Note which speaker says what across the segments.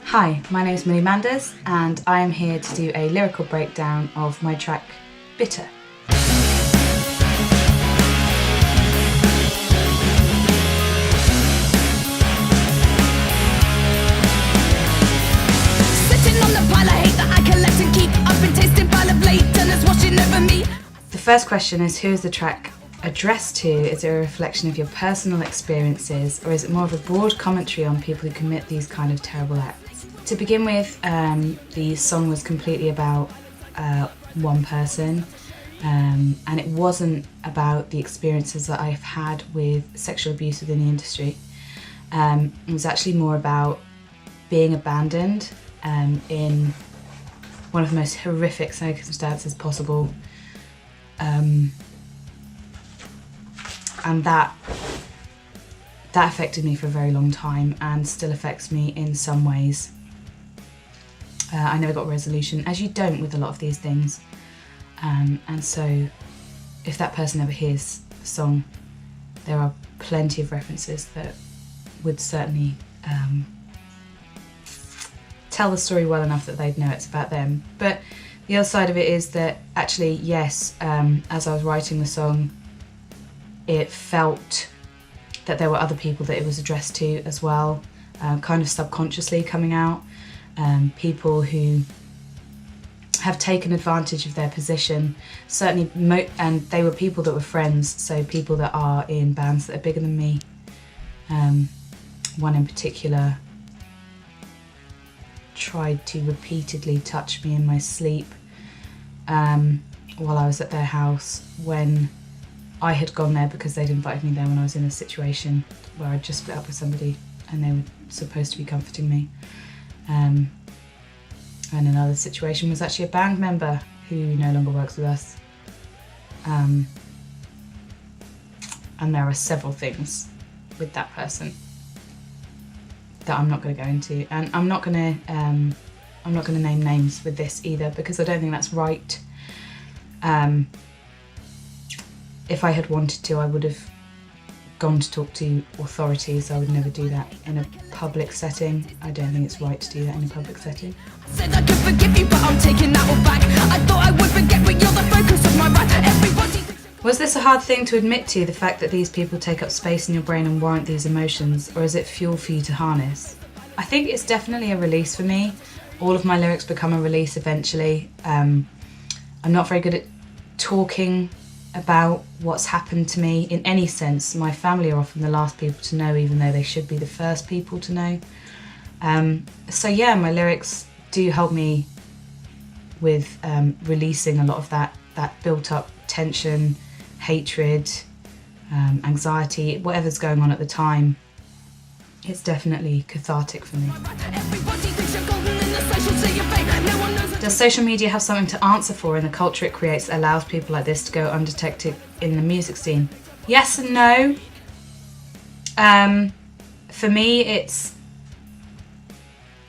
Speaker 1: Hi, my name is Millie Manders and I am here to do a lyrical breakdown of my track Bitter. The first question is, who is the track addressed to? Is it a reflection of your personal experiences, or is it more of a broad commentary on people who commit these kind of terrible acts? To begin with, the song was completely about one person, and it wasn't about the experiences that I've had with sexual abuse within the industry. It was actually more about being abandoned in one of the most horrific circumstances possible, and that affected me for a very long time and still affects me in some ways. I never got a resolution, as you don't with a lot of these things, and so if that person ever hears the song, there are plenty of references that would certainly tell the story well enough that they'd know it's about them. But the other side of it is that actually, yes, as I was writing the song, it felt that there were other people that it was addressed to as well, kind of subconsciously coming out, people who have taken advantage of their position, certainly, and they were people that were friends, so people that are in bands that are bigger than me. One in particular tried to repeatedly touch me in my sleep while I was at their house when I had gone there because they'd invited me there when I was in a situation where I'd just split up with somebody and they were supposed to be comforting me. And another situation was actually a band member who no longer works with us. And there are several things with that person that I'm not going to go into, and I'm not going to name names with this either, because I don't think that's right. If I had wanted to, I would have gone to talk to authorities. I would never do that in a public setting. I don't think it's right to do that in a public setting.
Speaker 2: I said I could forgive you, but I'm taking that all back. I thought I would forget, but you're the focus of my wrath. Everybody...
Speaker 1: Was this a hard thing to admit to, the fact that these people take up space in your brain and warrant these emotions, or is it fuel for you to harness? I think it's definitely a release for me. All of my lyrics become a release eventually. I'm not very good at talking about what's happened to me in any sense. My family are often the last people to know, even though they should be the first people to know. So yeah, my lyrics do help me with releasing a lot of that built up tension, hatred, anxiety, whatever's going on at the time. It's definitely cathartic for me. Does social media have something to answer for in the culture it creates that allows people like this to go undetected in the music scene? Yes and no. For me, it's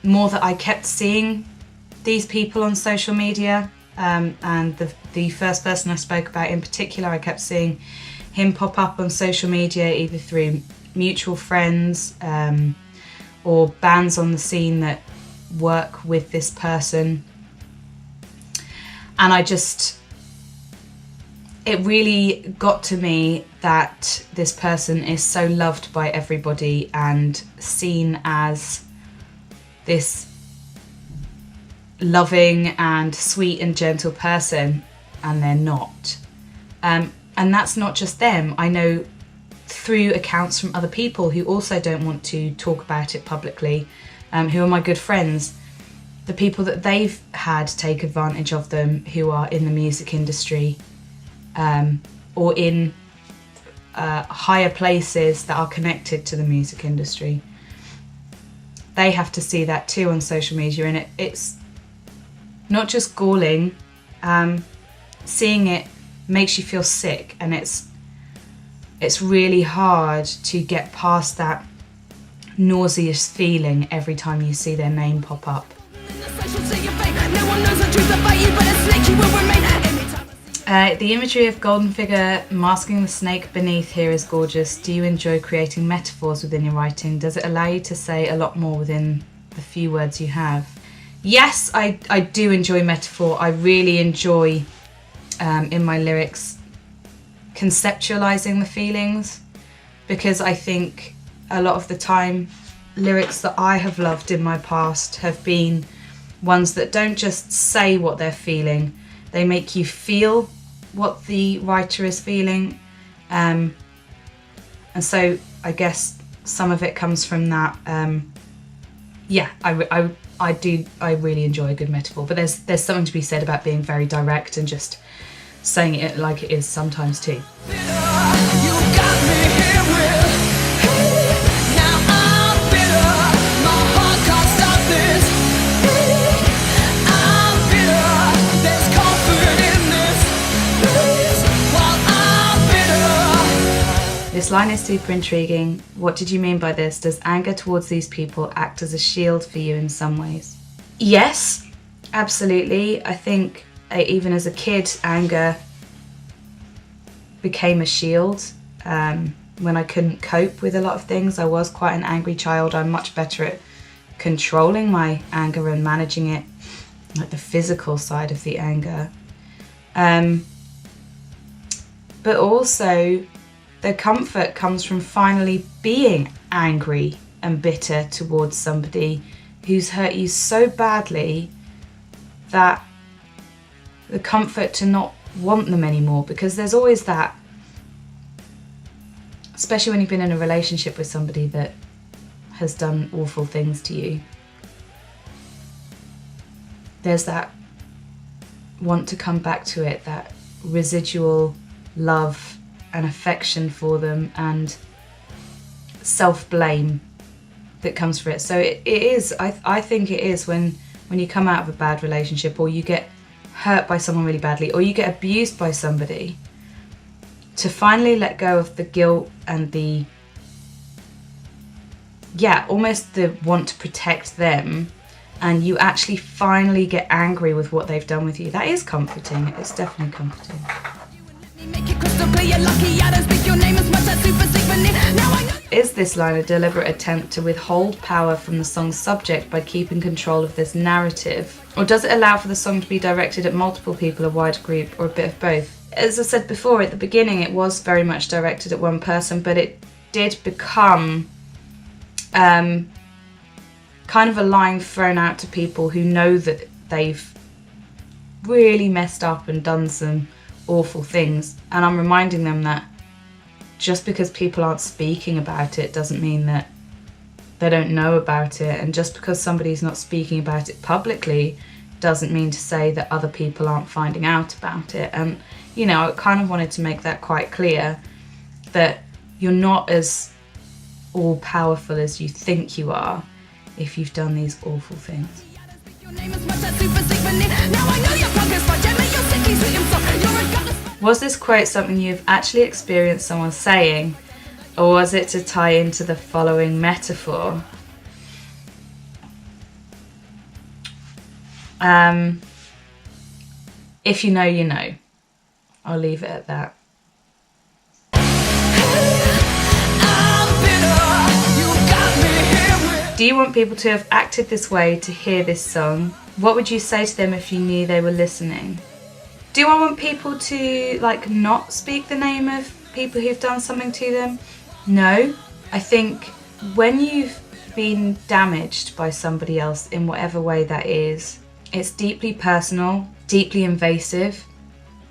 Speaker 1: more that I kept seeing these people on social media, and the first person I spoke about in particular, I kept seeing him pop up on social media either through mutual friends or bands on the scene that work with this person. And it really got to me that this person is so loved by everybody and seen as this loving and sweet and gentle person, and they're not. And that's not just them. I know through accounts from other people who also don't want to talk about it publicly, who are my good friends, the people that they've had take advantage of them, who are in the music industry or in higher places that are connected to the music industry. They have to see that too on social media, and it's not just galling. Seeing it makes you feel sick, and it's really hard to get past that nauseous feeling every time you see their name pop up. The imagery of golden figure masking the snake beneath here is gorgeous. Do you enjoy creating metaphors within your writing? Does it allow you to say a lot more within the few words you have? Yes, I do enjoy metaphor. I really enjoy in my lyrics conceptualizing the feelings, because I think a lot of the time lyrics that I have loved in my past have been ones that don't just say what they're feeling, they make you feel what the writer is feeling, and so I guess some of it comes from that. Yeah, I really enjoy a good metaphor, but there's something to be said about being very direct and just saying it like it is sometimes too. This line is super intriguing. What did you mean by this? Does anger towards these people act as a shield for you in some ways? Yes, absolutely. I think even as a kid, anger became a shield. When I couldn't cope with a lot of things, I was quite an angry child. I'm much better at controlling my anger and managing it, like the physical side of the anger. But also, the comfort comes from finally being angry and bitter towards somebody who's hurt you so badly that the comfort to not want them anymore, because there's always that, especially when you've been in a relationship with somebody that has done awful things to you. There's that want to come back to it, that residual love and affection for them and self-blame that comes for it. So it is, I think it is when you come out of a bad relationship, or you get hurt by someone really badly, or you get abused by somebody, to finally let go of the guilt and the, almost the want to protect them, and you actually finally get angry with what they've done with you. That is comforting. It's definitely comforting. Is this line a deliberate attempt to withhold power from the song's subject by keeping control of this narrative? Or does it allow for the song to be directed at multiple people, a wider group, or a bit of both? As I said before, at the beginning it was very much directed at one person, but it did become kind of a line thrown out to people who know that they've really messed up and done some awful things, and I'm reminding them that just because people aren't speaking about it doesn't mean that they don't know about it, and just because somebody's not speaking about it publicly doesn't mean to say that other people aren't finding out about it. And you know, I kind of wanted to make that quite clear, that you're not as all-powerful as you think you are if you've done these awful things. Was this quote something you've actually experienced someone saying, or was it to tie into the following metaphor? If you know, you know. I'll leave it at that. Do you want people to have acted this way to hear this song? What would you say to them if you knew they were listening? Do I want people to not speak the name of people who've done something to them? No. I think when you've been damaged by somebody else in whatever way that is, it's deeply personal, deeply invasive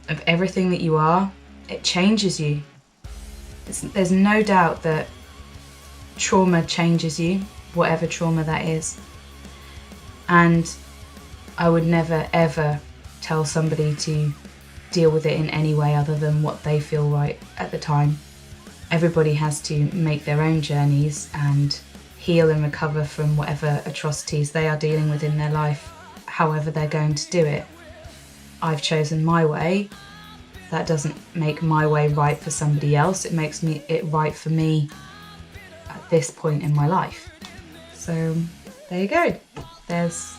Speaker 1: of everything that you are. It changes you. There's no doubt that trauma changes you, whatever trauma that is. And I would never ever tell somebody to deal with it in any way other than what they feel right at the time. Everybody has to make their own journeys and heal and recover from whatever atrocities they are dealing with in their life, however they're going to do it. I've chosen my way. That doesn't make my way right for somebody else. It makes it right for me at this point in my life. So there you go. There's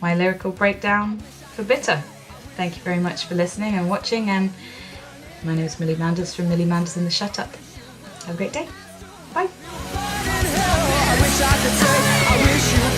Speaker 1: my lyrical breakdown for Bitter. Thank you very much for listening and watching, and my name is Millie Manders from Millie Manders and the Shutup. Have a great day. Bye.
Speaker 2: I wish I could say, I wish you